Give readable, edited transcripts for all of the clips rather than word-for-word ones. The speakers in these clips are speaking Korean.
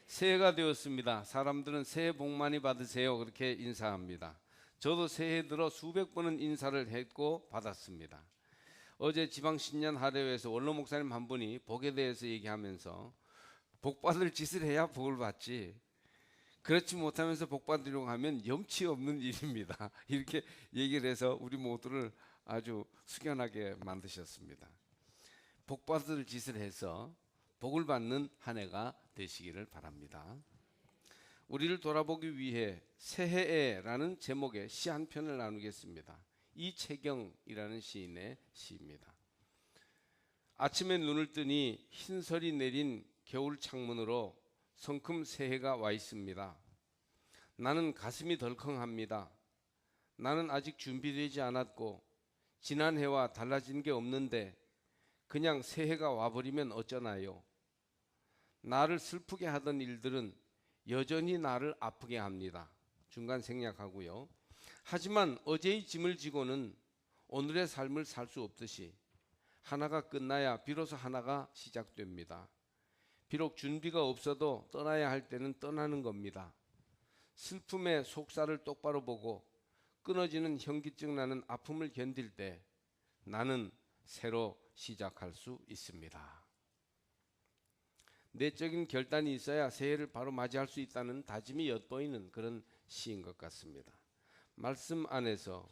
새해가 되었습니다. 사람들은 새해 복 많이 받으세요. 그렇게 인사합니다. 저도 새해 들어 수백 번은 인사를 했고 받았습니다. 어제 지방신년 하례회에서 원로 목사님 한 분이 복에 대해서 얘기하면서 복 받을 짓을 해야 복을 받지, 그렇지 못하면서 복 받으려고 하면 염치 없는 일입니다. 이렇게 얘기를 해서 우리 모두를 아주 숙연하게 만드셨습니다. 복 받을 짓을 해서 복을 받는 한 해가 되시기를 바랍니다. 우리를 돌아보기 위해 새해에라는 제목의 시 한 편을 나누겠습니다. 이채경이라는 시인의 시입니다. 아침에 눈을 뜨니 흰설이 내린 겨울 창문으로 성큼 새해가 와 있습니다. 나는 가슴이 덜컹합니다. 나는 아직 준비되지 않았고 지난 해와 달라진 게 없는데 그냥 새해가 와버리면 어쩌나요? 나를 슬프게 하던 일들은 여전히 나를 아프게 합니다. 중간 생략하고요. 하지만 어제의 짐을 지고는 오늘의 삶을 살 수 없듯이 하나가 끝나야 비로소 하나가 시작됩니다. 비록 준비가 없어도 떠나야 할 때는 떠나는 겁니다. 슬픔의 속살을 똑바로 보고 끊어지는 현기증 나는 아픔을 견딜 때 나는 새로 시작할 수 있습니다. 내적인 결단이 있어야 새해를 바로 맞이할 수 있다는 다짐이 엿보이는 그런 시인 것 같습니다. 말씀 안에서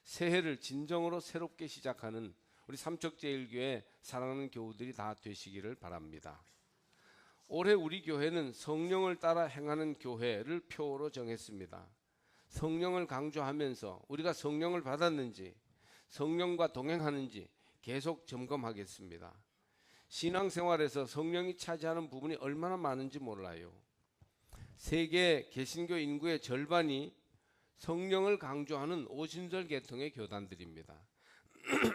새해를 진정으로 새롭게 시작하는 우리 삼척제일교회 사랑하는 교우들이 다 되시기를 바랍니다. 올해 우리 교회는 성령을 따라 행하는 교회를 표어로 정했습니다. 성령을 강조하면서 우리가 성령을 받았는지, 성령과 동행하는지 계속 점검하겠습니다. 신앙생활에서 성령이 차지하는 부분이 얼마나 많은지 몰라요. 세계 개신교 인구의 절반이 성령을 강조하는 오순절 계통의 교단들입니다.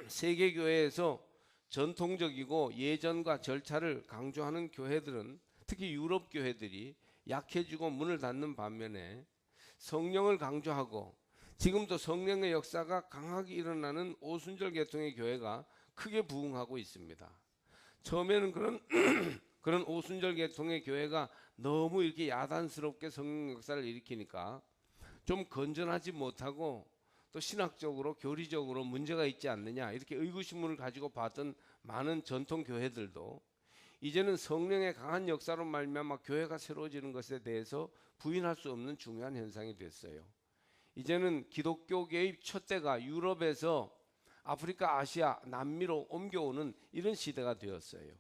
세계교회에서 전통적이고 예전과 절차를 강조하는 교회들은, 특히 유럽 교회들이 약해지고 문을 닫는 반면에 성령을 강조하고 지금도 성령의 역사가 강하게 일어나는 오순절 계통의 교회가 크게 부흥하고 있습니다. 처음에는 그런 오순절 계통의 교회가 너무 이렇게 야단스럽게 성령 역사를 일으키니까 좀 건전하지 못하고 또 신학적으로 교리적으로 문제가 있지 않느냐, 이렇게 의구심을 가지고 봤던 많은 전통 교회들도 이제는 성령의 강한 역사로 말미암아 교회가 새로워지는 것에 대해서 부인할 수 없는 중요한 현상이 됐어요. 이제는 기독교 개입 촛대가 유럽에서 아프리카, 아시아, 남미로 옮겨오는 이런 시대가 되었어요.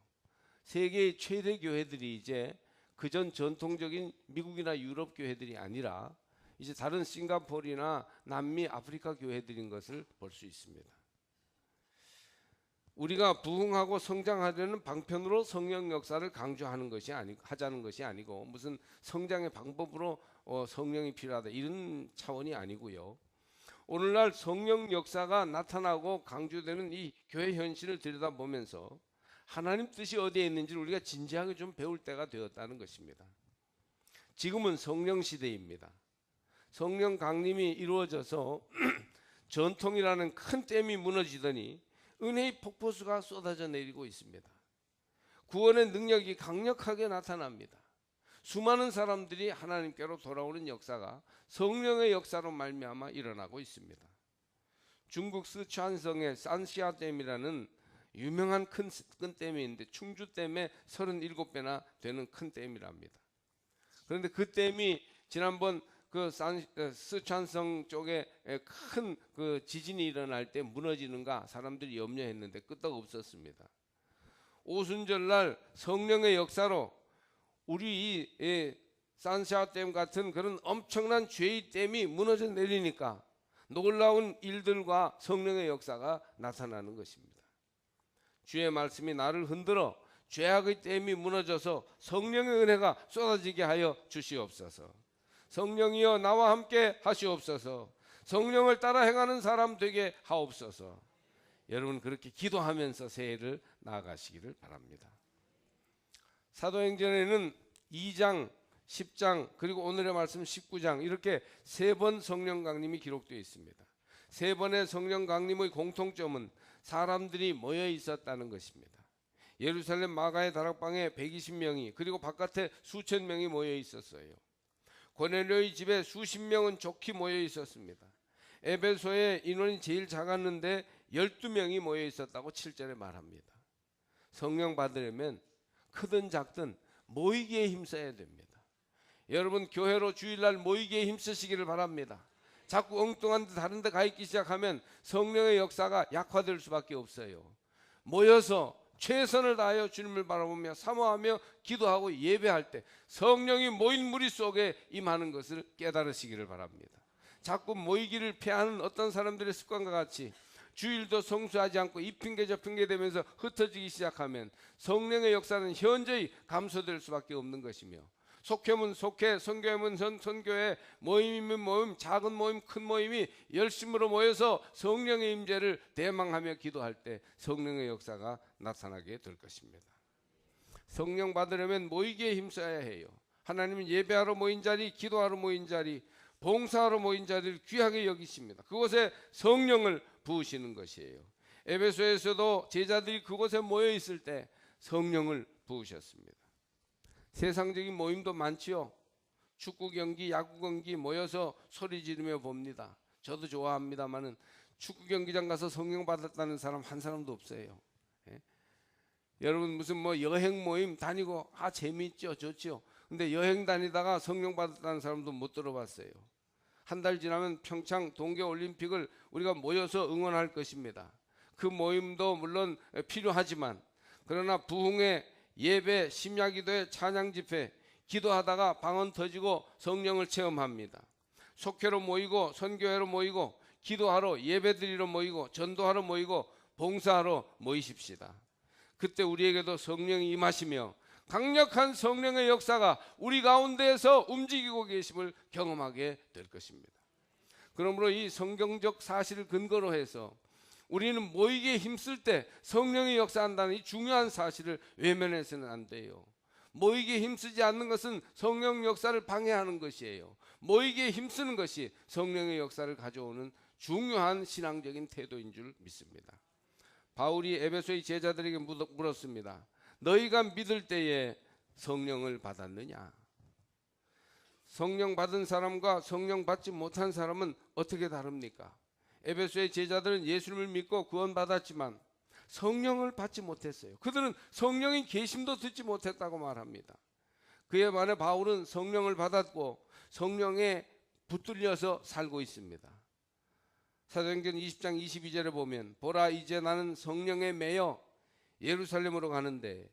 세계의 최대 교회들이 이제 그전 전통적인 미국이나 유럽 교회들이 아니라 이제 다른 싱가포르나 남미, 아프리카 교회들인 것을 볼 수 있습니다. 우리가 부흥하고 성장하려는 방편으로 성령 역사를 강조하는 것이 아니고, 하자는 것이 아니고, 무슨 성장의 방법으로 성령이 필요하다 이런 차원이 아니고요. 오늘날 성령 역사가 나타나고 강조되는 이 교회 현실을 들여다보면서 하나님 뜻이 어디에 있는지를 우리가 진지하게 좀 배울 때가 되었다는 것입니다. 지금은 성령 시대입니다. 성령 강림이 이루어져서 전통이라는 큰 댐이 무너지더니 은혜의 폭포수가 쏟아져 내리고 있습니다. 구원의 능력이 강력하게 나타납니다. 수많은 사람들이 하나님께로 돌아오는 역사가 성령의 역사로 말미암아 일어나고 있습니다. 중국 스촨성의 산시아댐이라는 유명한 큰 댐이 있는데 충주댐의 37배나 되는 큰 댐이랍니다. 그런데 그 댐이 지난번 그 스촨성 쪽에 큰 그 지진이 일어날 때 무너지는가 사람들이 염려했는데 끄떡 없었습니다. 오순절날 성령의 역사로 우리 이 산샤댐 같은 그런 엄청난 죄의 댐이 무너져 내리니까 놀라운 일들과 성령의 역사가 나타나는 것입니다. 주의 말씀이 나를 흔들어 죄악의 댐이 무너져서 성령의 은혜가 쏟아지게 하여 주시옵소서. 성령이여 나와 함께 하시옵소서. 성령을 따라 행하는 사람 되게 하옵소서. 여러분 그렇게 기도하면서 새해를 나아가시기를 바랍니다. 사도행전에는 2장, 10장 그리고 오늘의 말씀 19장 이렇게 3번 성령 강림이 기록되어 있습니다. 3번의 성령 강림의 공통점은 사람들이 모여 있었다는 것입니다. 예루살렘 마가의 다락방에 120명이 그리고 바깥에 수천 명이 모여 있었어요. 고넬료의 집에 수십 명은 좋게 모여 있었습니다. 에베소의 인원이 제일 작았는데 12명이 모여 있었다고 7절에 말합니다. 성령 받으려면 크든 작든 모이기에 힘써야 됩니다. 여러분 교회로 주일날 모이기에 힘쓰시기를 바랍니다. 자꾸 엉뚱한 데 다른 데 가 있기 시작하면 성령의 역사가 약화될 수밖에 없어요. 모여서 최선을 다하여 주님을 바라보며 사모하며 기도하고 예배할 때 성령이 모인 무리 속에 임하는 것을 깨달으시기를 바랍니다. 자꾸 모이기를 피하는 어떤 사람들의 습관과 같이 주일도 성수하지 않고 이 핑계 저 핑계 대면서 흩어지기 시작하면 성령의 역사는 현저히 감소될 수밖에 없는 것이며, 속회면 속회, 선교회면 선교회, 모임이면 모임, 작은 모임, 큰 모임이 열심으로 모여서 성령의 임재를 대망하며 기도할 때 성령의 역사가 나타나게 될 것입니다. 성령 받으려면 모이기에 힘써야 해요. 하나님은 예배하러 모인 자리, 기도하러 모인 자리, 봉사하러 모인 자리를 귀하게 여기십니다. 그곳에 성령을 부으시는 것이에요. 에베소에서도 제자들이 그곳에 모여 있을 때 성령을 부으셨습니다. 세상적인 모임도 많지요. 축구 경기, 야구 경기 모여서 소리 지르며 봅니다. 저도 좋아합니다만은 축구 경기장 가서 성령 받았다는 사람 한 사람도 없어요. 예? 여러분 무슨 뭐 여행 모임 다니고 재미있죠, 좋죠. 근데 여행 다니다가 성령 받았다는 사람도 못 들어봤어요. 한 달 지나면 평창 동계올림픽을 우리가 모여서 응원할 것입니다. 그 모임도 물론 필요하지만, 그러나 부흥회, 예배, 심야기도회, 찬양집회, 기도하다가 방언 터지고 성령을 체험합니다. 속회로 모이고 선교회로 모이고 기도하러 예배드리러 모이고 전도하러 모이고 봉사하러 모이십시다. 그때 우리에게도 성령이 임하시며 강력한 성령의 역사가 우리 가운데에서 움직이고 계심을 경험하게 될 것입니다. 그러므로 이 성경적 사실을 근거로 해서 우리는 모이기에 힘쓸 때 성령이 역사한다는 이 중요한 사실을 외면해서는 안 돼요. 모이기에 힘쓰지 않는 것은 성령 역사를 방해하는 것이에요. 모이기에 힘쓰는 것이 성령의 역사를 가져오는 중요한 신앙적인 태도인 줄 믿습니다. 바울이 에베소의 제자들에게 물었습니다. 너희가 믿을 때에 성령을 받았느냐? 성령 받은 사람과 성령 받지 못한 사람은 어떻게 다릅니까? 에베소의 제자들은 예수님을 믿고 구원받았지만 성령을 받지 못했어요. 그들은 성령의 계심도 듣지 못했다고 말합니다. 그에 반해 바울은 성령을 받았고 성령에 붙들려서 살고 있습니다. 사도행전 20장 22절에 보면 보라 이제 나는 성령에 매여 예루살렘으로 가는데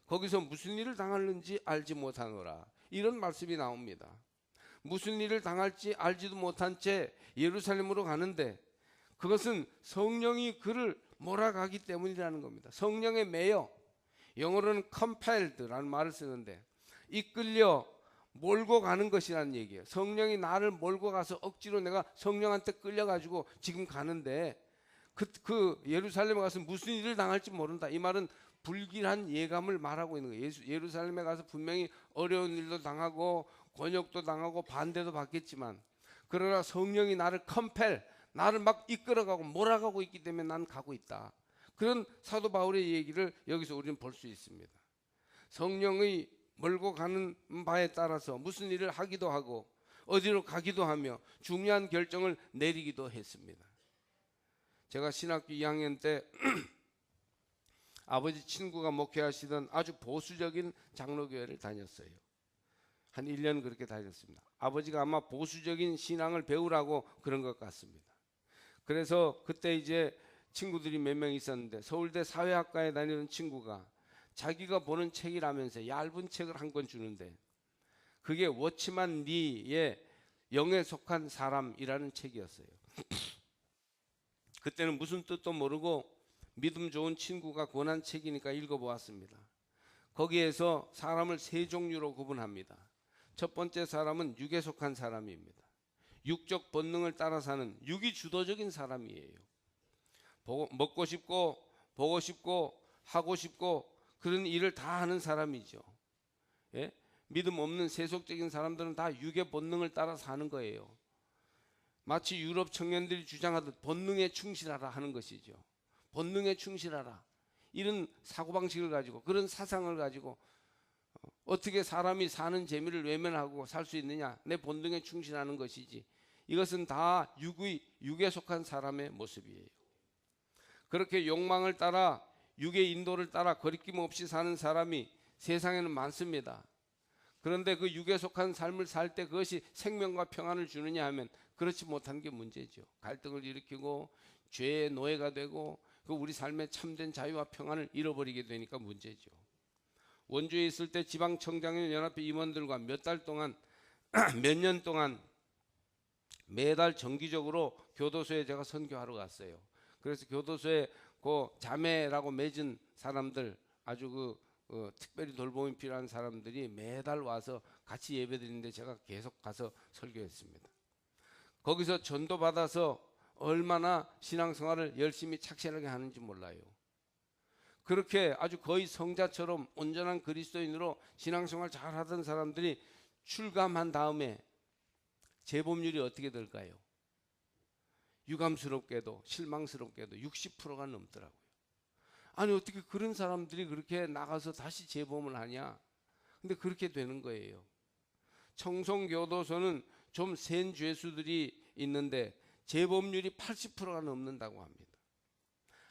거기서 무슨 일을 당하는지 알지 못하노라, 이런 말씀이 나옵니다. 무슨 일을 당할지 알지도 못한 채 예루살렘으로 가는데 그것은 성령이 그를 몰아가기 때문이라는 겁니다. 성령에 매여, 영어로는 compelled라는 말을 쓰는데 이끌려 몰고 가는 것이라는 얘기예요. 성령이 나를 몰고 가서 억지로 내가 성령한테 끌려가지고 지금 가는데 그 예루살렘에 가서 무슨 일을 당할지 모른다. 이 말은 불길한 예감을 말하고 있는 거예요. 예루살렘에 가서 분명히 어려운 일도 당하고 권역도 당하고 반대도 받겠지만, 그러나 성령이 나를 나를 막 이끌어가고 몰아가고 있기 때문에 난 가고 있다. 그런 사도 바울의 얘기를 여기서 우리는 볼 수 있습니다. 성령의 몰고 가는 바에 따라서 무슨 일을 하기도 하고 어디로 가기도 하며 중요한 결정을 내리기도 했습니다. 제가 신학교 2학년 때 아버지 친구가 목회하시던 아주 보수적인 장로교회를 다녔어요. 한 1년 그렇게 다녔습니다. 아버지가 아마 보수적인 신앙을 배우라고 그런 것 같습니다. 그래서 그때 이제 친구들이 몇 명 있었는데 서울대 사회학과에 다니는 친구가 자기가 보는 책이라면서 얇은 책을 한 권 주는데 그게 워치만 리의 영에 속한 사람이라는 책이었어요. 그때는 무슨 뜻도 모르고 믿음 좋은 친구가 권한 책이니까 읽어보았습니다. 거기에서 사람을 세 종류로 구분합니다. 첫 번째 사람은 육에 속한 사람입니다. 육적 본능을 따라 사는 육이 주도적인 사람이에요. 먹고 싶고 보고 싶고 하고 싶고 그런 일을 다 하는 사람이죠. 예? 믿음 없는 세속적인 사람들은 다 육의 본능을 따라 사는 거예요. 마치 유럽 청년들이 주장하듯 본능에 충실하라 하는 것이죠. 본능에 충실하라. 이런 사고방식을 가지고 그런 사상을 가지고 어떻게 사람이 사는 재미를 외면하고 살 수 있느냐, 내 본능에 충실하는 것이지. 이것은 다 육에 속한 사람의 모습이에요. 그렇게 욕망을 따라 육의 인도를 따라 거리낌 없이 사는 사람이 세상에는 많습니다. 그런데 그 육에 속한 삶을 살 때 그것이 생명과 평안을 주느냐 하면 그렇지 못한 게 문제죠. 갈등을 일으키고 죄의 노예가 되고 그 우리 삶의 참된 자유와 평안을 잃어버리게 되니까 문제죠. 원주에 있을 때 지방청장연합회 임원들과 몇 달 동안 몇 년 동안 매달 정기적으로 교도소에 제가 선교하러 갔어요. 그래서 교도소에 그 자매라고 맺은 사람들, 아주 특별히 돌봄이 필요한 사람들이 매달 와서 같이 예배드리는데 제가 계속 가서 설교했습니다. 거기서 전도 받아서 얼마나 신앙생활을 열심히 착실하게 하는지 몰라요. 그렇게 아주 거의 성자처럼 온전한 그리스도인으로 신앙생활 잘하던 사람들이 출감한 다음에 재범률이 어떻게 될까요? 유감스럽게도 실망스럽게도 60%가 넘더라고요. 아니 어떻게 그런 사람들이 그렇게 나가서 다시 재범을 하냐? 근데 그렇게 되는 거예요. 청송교도소는 좀 센 죄수들이 있는데 재범률이 80%가 넘는다고 합니다.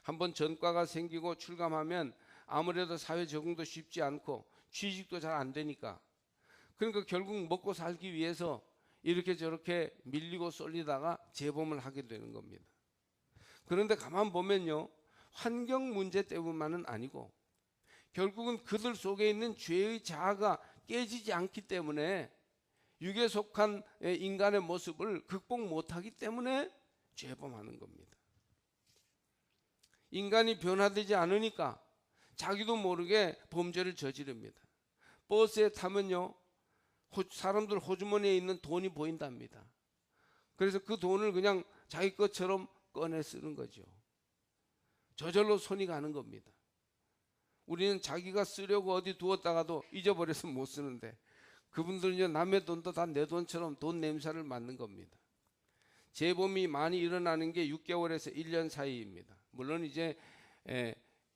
한번 전과가 생기고 출감하면 아무래도 사회 적응도 쉽지 않고 취직도 잘 안 되니까, 그러니까 결국 먹고 살기 위해서 이렇게 저렇게 밀리고 쏠리다가 재범을 하게 되는 겁니다. 그런데 가만 보면요, 환경 문제 때문만은 아니고 결국은 그들 속에 있는 죄의 자아가 깨지지 않기 때문에, 육에 속한 인간의 모습을 극복 못하기 때문에 재범하는 겁니다. 인간이 변화되지 않으니까 자기도 모르게 범죄를 저지릅니다. 버스에 타면요, 사람들 호주머니에 있는 돈이 보인답니다. 그래서 그 돈을 그냥 자기 것처럼 꺼내 쓰는 거죠. 저절로 손이 가는 겁니다. 우리는 자기가 쓰려고 어디 두었다가도 잊어버려서 못 쓰는데, 그분들은 이제 남의 돈도 다 내 돈처럼 돈 냄새를 맡는 겁니다. 재범이 많이 일어나는 게 6개월에서 1년 사이입니다. 물론 이제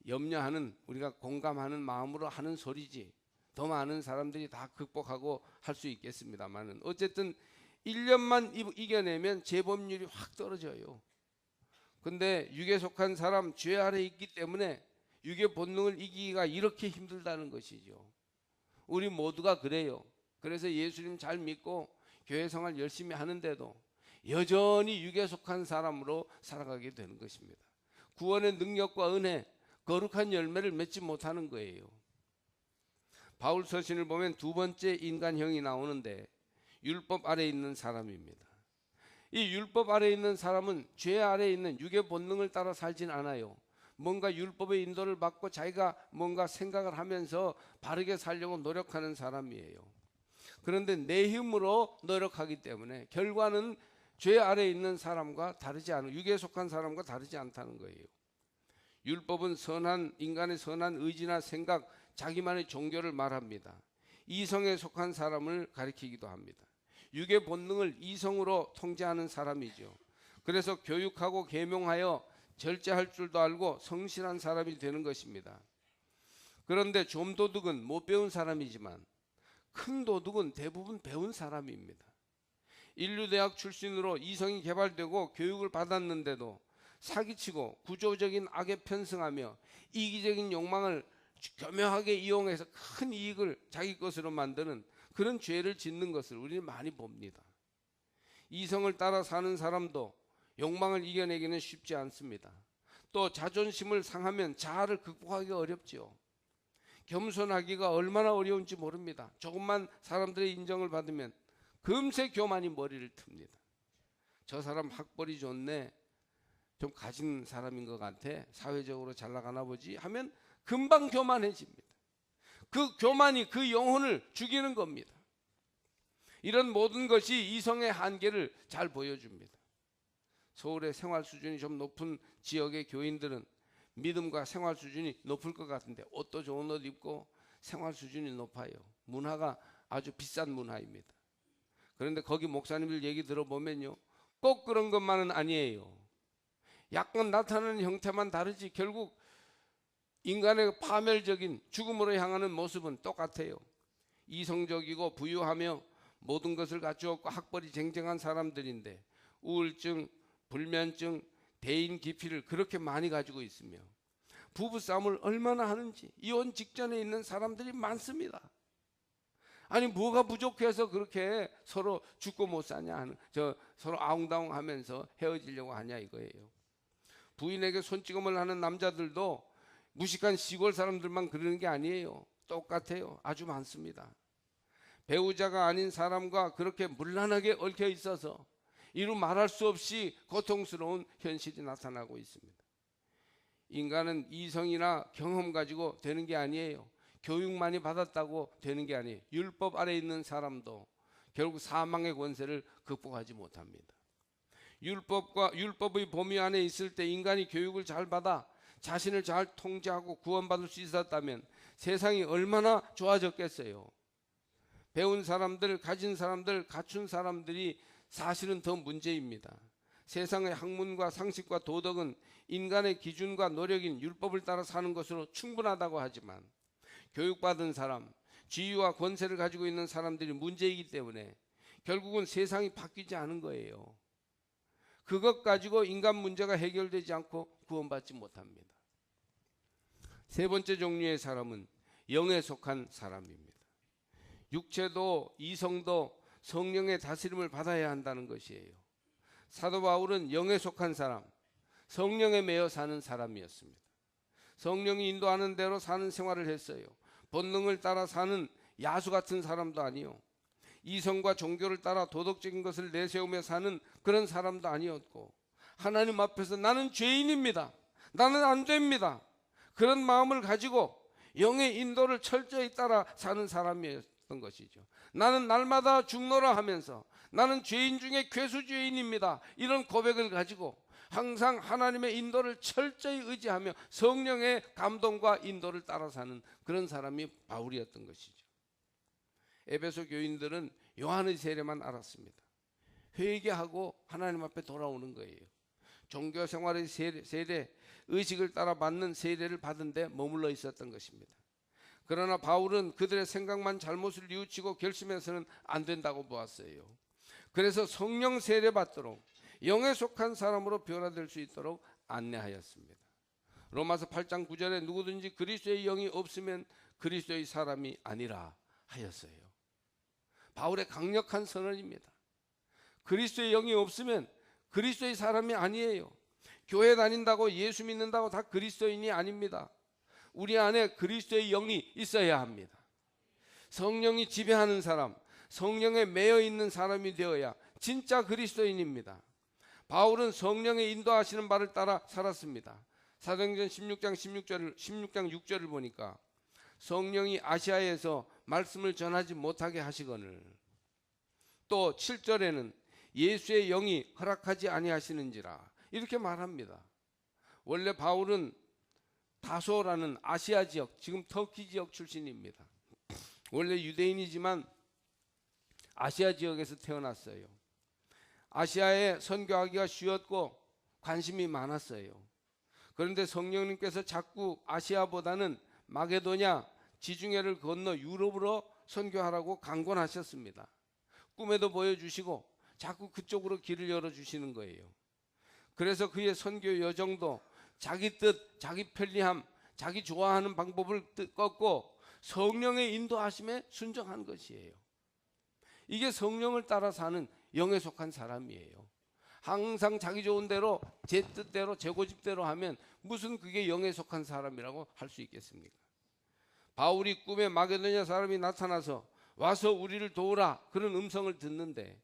염려하는, 우리가 공감하는 마음으로 하는 소리지, 더 많은 사람들이 다 극복하고 할 수 있겠습니다만은, 어쨌든 1년만 이겨내면 재범률이 확 떨어져요. 근데 육에 속한 사람, 죄 아래 있기 때문에 육의 본능을 이기기가 이렇게 힘들다는 것이죠. 우리 모두가 그래요. 그래서 예수님 잘 믿고 교회 생활 열심히 하는데도 여전히 육에 속한 사람으로 살아가게 되는 것입니다. 구원의 능력과 은혜, 거룩한 열매를 맺지 못하는 거예요. 바울 서신을 보면 두 번째 인간형이 나오는데 율법 아래 있는 사람입니다. 이 율법 아래 있는 사람은 죄 아래 있는 육의 본능을 따라 살진 않아요. 뭔가 율법의 인도를 받고 자기가 뭔가 생각을 하면서 바르게 살려고 노력하는 사람이에요. 그런데 내 힘으로 노력하기 때문에 결과는 죄 아래 있는 사람과 다르지 않은, 육에 속한 사람과 다르지 않다는 거예요. 율법은 선한 인간의 선한 의지나 생각, 자기만의 종교를 말합니다. 이성에 속한 사람을 가리키기도 합니다. 육의 본능을 이성으로 통제하는 사람이죠. 그래서 교육하고 계명하여 절제할 줄도 알고 성실한 사람이 되는 것입니다. 그런데 좀 도둑은 못 배운 사람이지만 큰 도둑은 대부분 배운 사람입니다. 인류대학 출신으로 이성이 개발되고 교육을 받았는데도 사기치고 구조적인 악에 편승하며 이기적인 욕망을 교묘하게 이용해서 큰 이익을 자기 것으로 만드는 그런 죄를 짓는 것을 우리는 많이 봅니다. 이성을 따라 사는 사람도 욕망을 이겨내기는 쉽지 않습니다. 또 자존심을 상하면 자아를 극복하기가 어렵죠. 겸손하기가 얼마나 어려운지 모릅니다. 조금만 사람들의 인정을 받으면 금세 교만이 머리를 틉니다. 저 사람 학벌이 좋네, 좀 가진 사람인 것 같아, 사회적으로 잘 나가나 보지 하면 금방 교만해집니다. 그 교만이 그 영혼을 죽이는 겁니다. 이런 모든 것이 이성의 한계를 잘 보여줍니다. 서울의 생활 수준이 좀 높은 지역의 교인들은 믿음과 생활 수준이 높을 것 같은데 옷도 좋은 옷 입고 생활 수준이 높아요. 문화가 아주 비싼 문화입니다. 그런데 거기 목사님들 얘기 들어보면요, 꼭 그런 것만은 아니에요. 약간 나타나는 형태만 다르지 결국 인간의 파멸적인 죽음으로 향하는 모습은 똑같아요. 이성적이고 부유하며 모든 것을 갖추었고 학벌이 쟁쟁한 사람들인데 우울증, 불면증, 대인 기피를 그렇게 많이 가지고 있으며 부부싸움을 얼마나 하는지 이혼 직전에 있는 사람들이 많습니다. 아니 뭐가 부족해서 그렇게 서로 죽고 못 사냐 하는, 서로 아웅다웅하면서 헤어지려고 하냐 이거예요. 부인에게 손찌검을 하는 남자들도 무식한 시골 사람들만 그러는 게 아니에요. 똑같아요. 아주 많습니다. 배우자가 아닌 사람과 그렇게 문란하게 얽혀 있어서 이루 말할 수 없이 고통스러운 현실이 나타나고 있습니다. 인간은 이성이나 경험 가지고 되는 게 아니에요. 교육 많이 받았다고 되는 게 아니에요. 율법 아래 있는 사람도 결국 사망의 권세를 극복하지 못합니다. 율법의 범위 안에 있을 때 인간이 교육을 잘 받아 자신을 잘 통제하고 구원받을 수 있었다면 세상이 얼마나 좋아졌겠어요. 배운 사람들, 가진 사람들, 갖춘 사람들이 사실은 더 문제입니다. 세상의 학문과 상식과 도덕은 인간의 기준과 노력인 율법을 따라 사는 것으로 충분하다고 하지만 교육받은 사람, 지위와 권세를 가지고 있는 사람들이 문제이기 때문에 결국은 세상이 바뀌지 않은 거예요. 그것 가지고 인간 문제가 해결되지 않고 구원받지 못합니다. 세 번째 종류의 사람은 영에 속한 사람입니다. 육체도 이성도 성령의 다스림을 받아야 한다는 것이에요. 사도 바울은 영에 속한 사람, 성령에 매여 사는 사람이었습니다. 성령이 인도하는 대로 사는 생활을 했어요. 본능을 따라 사는 야수 같은 사람도 아니요, 이성과 종교를 따라 도덕적인 것을 내세우며 사는 그런 사람도 아니었고, 하나님 앞에서 나는 죄인입니다, 나는 안 됩니다, 그런 마음을 가지고 영의 인도를 철저히 따라 사는 사람이었던 것이죠. 나는 날마다 죽노라 하면서 나는 죄인 중에 괴수죄인입니다, 이런 고백을 가지고 항상 하나님의 인도를 철저히 의지하며 성령의 감동과 인도를 따라 사는 그런 사람이 바울이었던 것이죠. 에베소 교인들은 요한의 세례만 알았습니다. 회개하고 하나님 앞에 돌아오는 거예요. 종교 생활의 세례, 의식을 따라 받는 세례를 받은 데 머물러 있었던 것입니다. 그러나 바울은 그들의 생각만 잘못을 뉘우치고 결심해서는 안 된다고 보았어요. 그래서 성령 세례 받도록 영에 속한 사람으로 변화될 수 있도록 안내하였습니다. 로마서 8장 9절에 누구든지 그리스도의 영이 없으면 그리스도의 사람이 아니라 하였어요. 바울의 강력한 선언입니다. 그리스도의 영이 없으면 그리스도의 사람이 아니에요. 교회 다닌다고 예수 믿는다고 다 그리스도인이 아닙니다. 우리 안에 그리스도의 영이 있어야 합니다. 성령이 지배하는 사람, 성령에 매여 있는 사람이 되어야 진짜 그리스도인입니다. 바울은 성령의 인도하시는 바를 따라 살았습니다. 사도행전 16장 6절을 보니까 성령이 아시아에서 말씀을 전하지 못하게 하시거늘, 또 7절에는 예수의 영이 허락하지 아니하시는지라 이렇게 말합니다. 원래 바울은 다소라는 아시아 지역, 지금 터키 지역 출신입니다. 원래 유대인이지만 아시아 지역에서 태어났어요. 아시아에 선교하기가 쉬웠고 관심이 많았어요. 그런데 성령님께서 자꾸 아시아보다는 마게도냐, 지중해를 건너 유럽으로 선교하라고 강권하셨습니다. 꿈에도 보여주시고 자꾸 그쪽으로 길을 열어주시는 거예요. 그래서 그의 선교 여정도 자기 뜻, 자기 편리함, 자기 좋아하는 방법을 꺾고 성령의 인도하심에 순종한 것이에요. 이게 성령을 따라 사는 영에 속한 사람이에요. 항상 자기 좋은 대로, 제 뜻대로, 제 고집대로 하면 무슨 그게 영에 속한 사람이라고 할 수 있겠습니까? 바울이 꿈에 마게도냐 사람이 나타나서 와서 우리를 도우라 그런 음성을 듣는데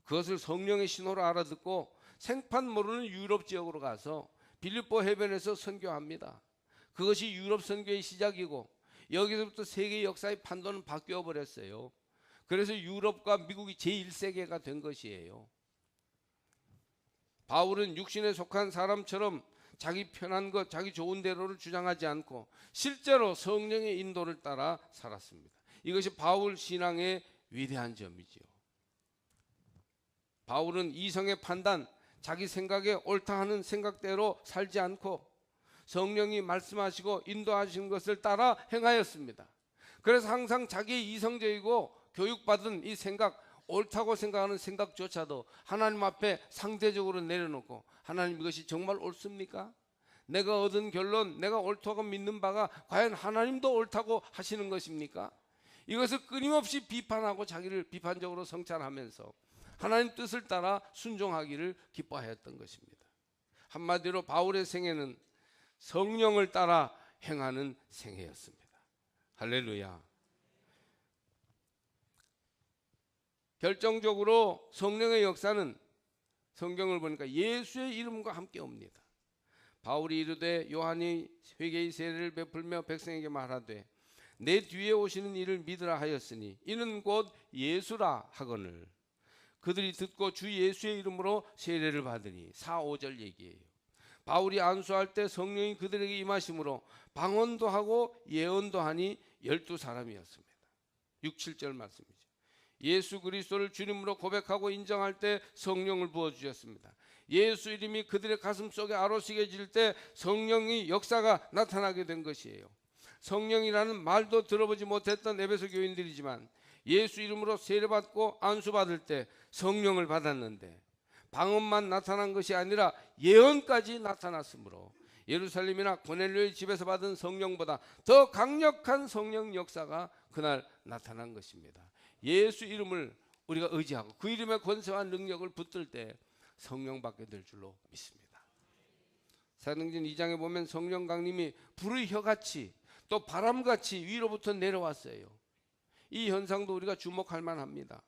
그것을 성령의 신호로 알아듣고 생판 모르는 유럽 지역으로 가서 빌립보 해변에서 선교합니다. 그것이 유럽 선교의 시작이고 여기서부터 세계 역사의 판도는 바뀌어 버렸어요. 그래서 유럽과 미국이 제1세계가 된 것이에요. 바울은 육신에 속한 사람처럼 자기 편한 것, 자기 좋은 대로를 주장하지 않고 실제로 성령의 인도를 따라 살았습니다. 이것이 바울 신앙의 위대한 점이지요. 바울은 이성의 판단, 자기 생각에 옳다 하는 생각대로 살지 않고 성령이 말씀하시고 인도하시는 것을 따라 행하였습니다. 그래서 항상 자기 이성적이고 교육받은 이 생각, 옳다고 생각하는 생각조차도 하나님 앞에 상대적으로 내려놓고, 하나님 이것이 정말 옳습니까? 내가 얻은 결론, 내가 옳다고 믿는 바가 과연 하나님도 옳다고 하시는 것입니까? 이것을 끊임없이 비판하고 자기를 비판적으로 성찰하면서 하나님 뜻을 따라 순종하기를 기뻐하였던 것입니다. 한마디로 바울의 생애는 성령을 따라 행하는 생애였습니다. 할렐루야. 결정적으로 성령의 역사는 성경을 보니까 예수의 이름과 함께 옵니다. 바울이 이르되 요한이 회개의 세례를 베풀며 백성에게 말하되 내 뒤에 오시는 이를 믿으라 하였으니 이는 곧 예수라 하거늘 그들이 듣고 주 예수의 이름으로 세례를 받으니. 4, 5절 얘기예요. 바울이 안수할 때 성령이 그들에게 임하심으로 방언도 하고 예언도 하니 12사람이었습니다. 6, 7절 말씀이죠. 예수 그리스도를 주님으로 고백하고 인정할 때 성령을 부어주셨습니다. 예수 이름이 그들의 가슴 속에 아로새겨질 때 성령의 역사가 나타나게 된 것이에요. 성령이라는 말도 들어보지 못했던 에베소 교인들이지만 예수 이름으로 세례받고 안수받을 때 성령을 받았는데 방언만 나타난 것이 아니라 예언까지 나타났으므로 예루살렘이나 고넬료의 집에서 받은 성령보다 더 강력한 성령 역사가 그날 나타난 것입니다. 예수 이름을 우리가 의지하고 그 이름의 권세와 능력을 붙들 때 성령 받게 될 줄로 믿습니다. 사도행전 2장에 보면 성령 강림이 불의 혀같이 또 바람같이 위로부터 내려왔어요. 이 현상도 우리가 주목할 만합니다.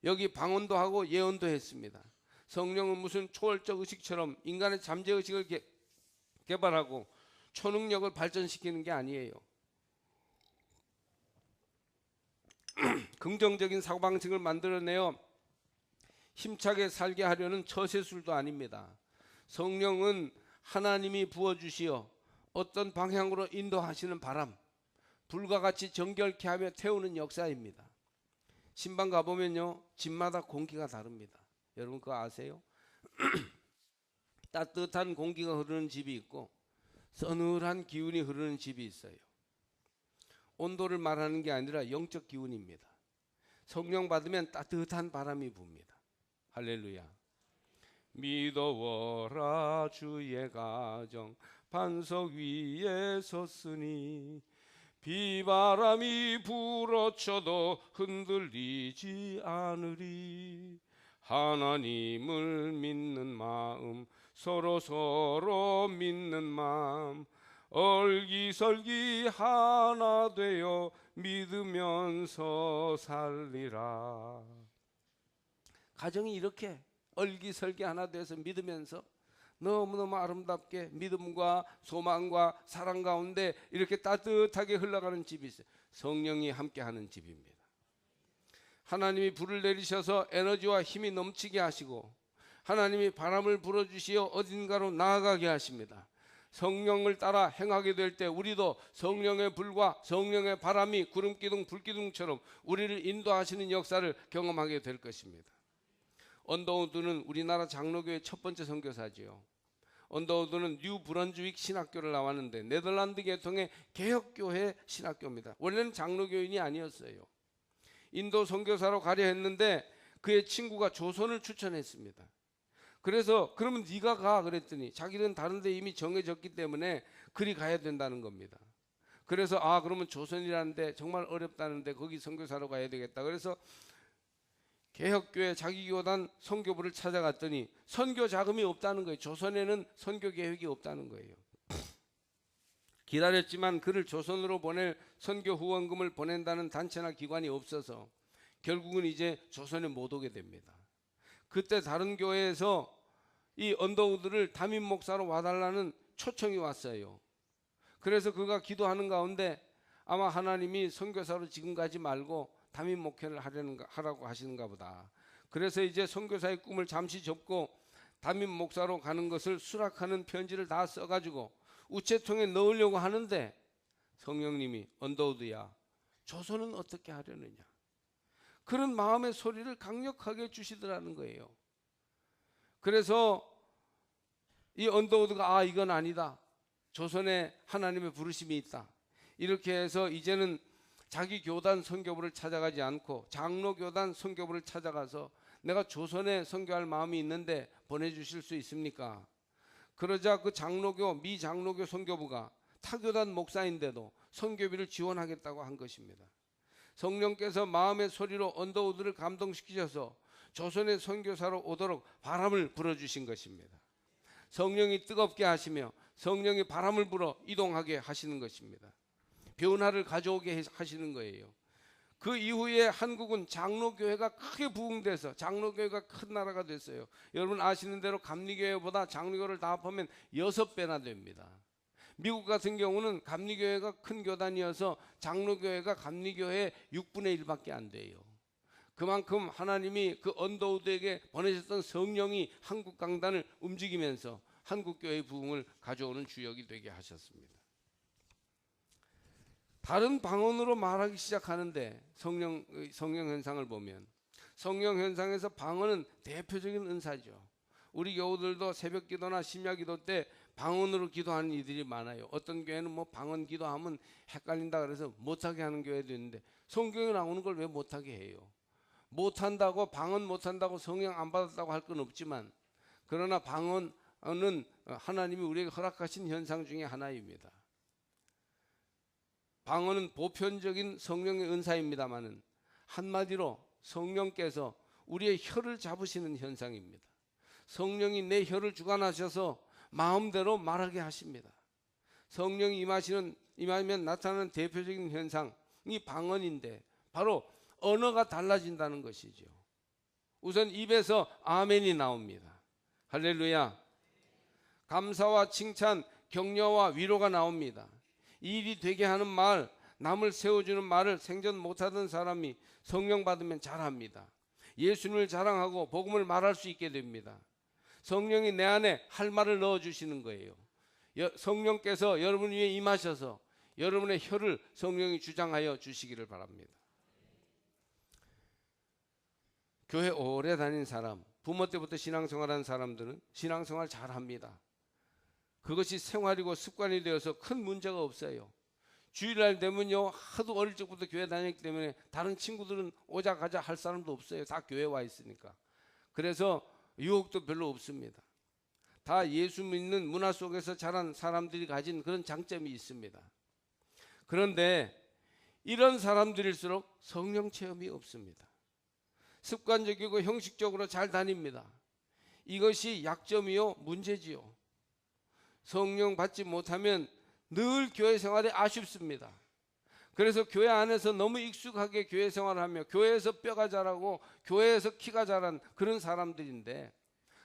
여기 방언도 하고 예언도 했습니다. 성령은 무슨 초월적 의식처럼 인간의 잠재의식을 개발하고 초능력을 발전시키는 게 아니에요. 긍정적인 사고방식을 만들어내어 힘차게 살게 하려는 처세술도 아닙니다. 성령은 하나님이 부어주시어 어떤 방향으로 인도하시는 바람, 불과 같이 정결케 하며 태우는 역사입니다. 신방 가보면요, 집마다 공기가 다릅니다. 여러분 그거 아세요? 따뜻한 공기가 흐르는 집이 있고 서늘한 기운이 흐르는 집이 있어요. 온도를 말하는 게 아니라 영적 기운입니다. 성령 받으면 따뜻한 바람이 붑니다. 할렐루야. 믿어워라 주의 가정 반석 위에 섰으니 비바람이 불어쳐도 흔들리지 않으리. 하나님을 믿는 마음 서로 믿는 마음 얼기설기 하나 되어 믿으면서 살리라. 가정이 이렇게 얼기설기 하나 돼서 믿으면서 너무너무 아름답게 믿음과 소망과 사랑 가운데 이렇게 따뜻하게 흘러가는 집이 있어요. 성령이 함께하는 집입니다. 하나님이 불을 내리셔서 에너지와 힘이 넘치게 하시고 하나님이 바람을 불어주시어 어딘가로 나아가게 하십니다. 성령을 따라 행하게 될 때 우리도 성령의 불과 성령의 바람이 구름기둥 불기둥처럼 우리를 인도하시는 역사를 경험하게 될 것입니다. 언더우드는 우리나라 장로교의 첫 번째 선교사지요. 언더우드는 뉴 브런즈윅 신학교를 나왔는데 네덜란드 계통의 개혁교회 신학교입니다. 원래는 장로교인이 아니었어요. 인도 선교사로 가려 했는데 그의 친구가 조선을 추천했습니다. 그래서 그러면 네가 가 그랬더니 자기는 다른 데 이미 정해졌기 때문에 그리 가야 된다는 겁니다. 그래서 그러면 조선이라는데 정말 어렵다는데 거기 선교사로 가야 되겠다. 그래서 개혁교회 자기교단 선교부를 찾아갔더니 선교 자금이 없다는 거예요. 조선에는 선교 계획이 없다는 거예요. 기다렸지만 그를 조선으로 보낼 선교 후원금을 보낸다는 단체나 기관이 없어서 결국은 이제 조선에 못 오게 됩니다. 그때 다른 교회에서 이 언더우드를 담임 목사로 와달라는 초청이 왔어요. 그래서 그가 기도하는 가운데 아마 하나님이 선교사로 지금 가지 말고 담임 목회를 하라고 하시는가 보다. 그래서 이제 선교사의 꿈을 잠시 접고 담임 목사로 가는 것을 수락하는 편지를 다 써가지고 우체통에 넣으려고 하는데 성령님이 언더우드야 조선은 어떻게 하려느냐 그런 마음의 소리를 강력하게 주시더라는 거예요. 그래서 이 언더우드가 이건 아니다. 조선에 하나님의 부르심이 있다. 이렇게 해서 이제는 자기 교단 선교부를 찾아가지 않고 장로교단 선교부를 찾아가서 내가 조선에 선교할 마음이 있는데 보내주실 수 있습니까? 그러자 그 장로교 미 장로교 선교부가 타교단 목사인데도 선교비를 지원하겠다고 한 것입니다. 성령께서 마음의 소리로 언더우드를 감동시키셔서 조선의 선교사로 오도록 바람을 불어주신 것입니다. 성령이 뜨겁게 하시며 성령이 바람을 불어 이동하게 하시는 것입니다. 변화를 가져오게 하시는 거예요. 그 이후에 한국은 장로교회가 크게 부흥돼서 장로교회가 큰 나라가 됐어요. 여러분 아시는 대로 감리교회보다 장로교를 다 합하면 6배나 됩니다. 미국 같은 경우는 감리교회가 큰 교단이어서 장로교회가 감리교회의 6분의 1밖에 안 돼요. 그만큼 하나님이 그 언더우드에게 보내셨던 성령이 한국 강단을 움직이면서 한국교회의 부흥을 가져오는 주역이 되게 하셨습니다. 다른 방언으로 말하기 시작하는데 성령 현상을 보면 성령 현상에서 방언은 대표적인 은사죠. 우리 교우들도 새벽 기도나 심야 기도 때 방언으로 기도하는 이들이 많아요. 어떤 교회는 뭐 방언 기도하면 헷갈린다 그래서 못하게 하는 교회도 있는데 성경에 나오는 걸 왜 못하게 해요? 못한다고 방언 못한다고 성령 안 받았다고 할 건 없지만 그러나 방언은 하나님이 우리에게 허락하신 현상 중에 하나입니다. 방언은 보편적인 성령의 은사입니다마는 한마디로 성령께서 우리의 혀를 잡으시는 현상입니다. 성령이 내 혀를 주관하셔서 마음대로 말하게 하십니다. 성령이 임하면 나타나는 대표적인 현상이 방언인데 바로 언어가 달라진다는 것이죠. 우선 입에서 아멘이 나옵니다. 할렐루야. 감사와 칭찬, 격려와 위로가 나옵니다. 일이 되게 하는 말, 남을 세워주는 말을 생전 못하던 사람이 성령 받으면 잘합니다. 예수님을 자랑하고 복음을 말할 수 있게 됩니다. 성령이 내 안에 할 말을 넣어주시는 거예요. 성령께서 여러분 위에 임하셔서 여러분의 혀를 성령이 주장하여 주시기를 바랍니다. 교회 오래 다닌 사람, 부모 때부터 신앙생활한 사람들은 신앙생활 잘합니다. 그것이 생활이고 습관이 되어서 큰 문제가 없어요. 주일날 되면요 하도 어릴 적부터 교회 다녔기 때문에 다른 친구들은 오자 가자 할 사람도 없어요. 다 교회 와 있으니까. 그래서 유혹도 별로 없습니다. 다 예수 믿는 문화 속에서 자란 사람들이 가진 그런 장점이 있습니다. 그런데 이런 사람들일수록 성령 체험이 없습니다. 습관적이고 형식적으로 잘 다닙니다. 이것이 약점이요 문제지요. 성령 받지 못하면 늘 교회 생활이 아쉽습니다. 그래서 교회 안에서 너무 익숙하게 교회 생활을 하며 교회에서 뼈가 자라고 교회에서 키가 자란 그런 사람들인데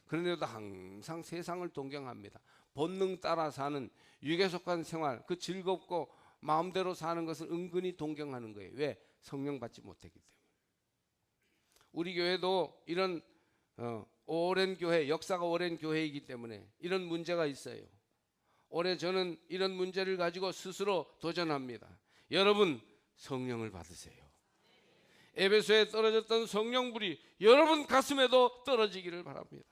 그런데도 항상 세상을 동경합니다. 본능 따라 사는 육에 속한 생활, 그 즐겁고 마음대로 사는 것을 은근히 동경하는 거예요. 왜? 성령 받지 못했기 때문에. 우리 교회도 이런 오랜 교회, 역사가 오랜 교회이기 때문에 이런 문제가 있어요. 올해 저는 이런 문제를 가지고 스스로 도전합니다. 여러분 성령을 받으세요. 에베소에 떨어졌던 성령불이 여러분 가슴에도 떨어지기를 바랍니다.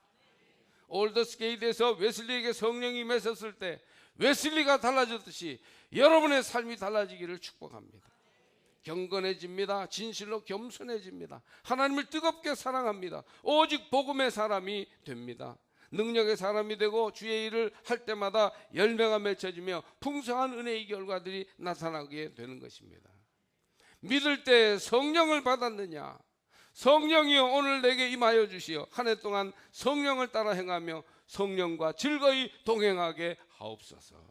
올더스게이트에서 웨슬리에게 성령이 임했었을 때 웨슬리가 달라졌듯이 여러분의 삶이 달라지기를 축복합니다. 경건해집니다. 진실로 겸손해집니다. 하나님을 뜨겁게 사랑합니다. 오직 복음의 사람이 됩니다. 능력의 사람이 되고 주의 일을 할 때마다 열매가 맺혀지며 풍성한 은혜의 결과들이 나타나게 되는 것입니다. 믿을 때 성령을 받았느냐? 성령이여 오늘 내게 임하여 주시어 한 해 동안 성령을 따라 행하며 성령과 즐거이 동행하게 하옵소서.